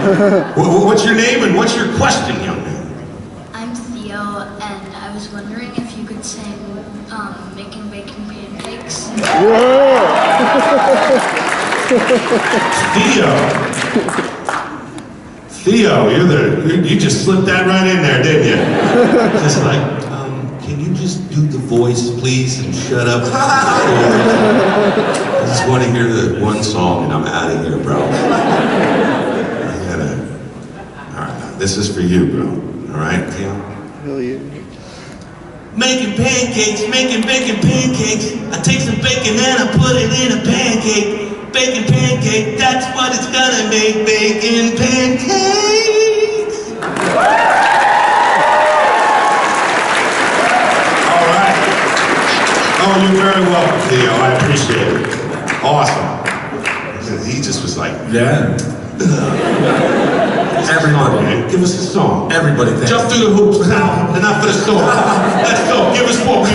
What's your name and what's your question, young man? I'm Theo, and I was wondering if you could sing Making Bacon Pancakes. Theo, you just slipped that right in there, didn't you? Just like, can you just do the voice, please, and shut up? I just want to hear the one song, and I'm out of here, bro. All right, this is for you, bro. All right, Theo? Hell yeah. Making pancakes, making bacon pancakes. I take some bacon and I put it in a pancake. Bacon pancake, that's what it's gonna make. Bacon pancakes. All right. Oh, you're very welcome, Theo. I appreciate it. Awesome. He just was like, Yeah. everybody, man. Give us a song. Everybody thinks. Jump through the hoops now, enough for the song. Let's go. Give us more.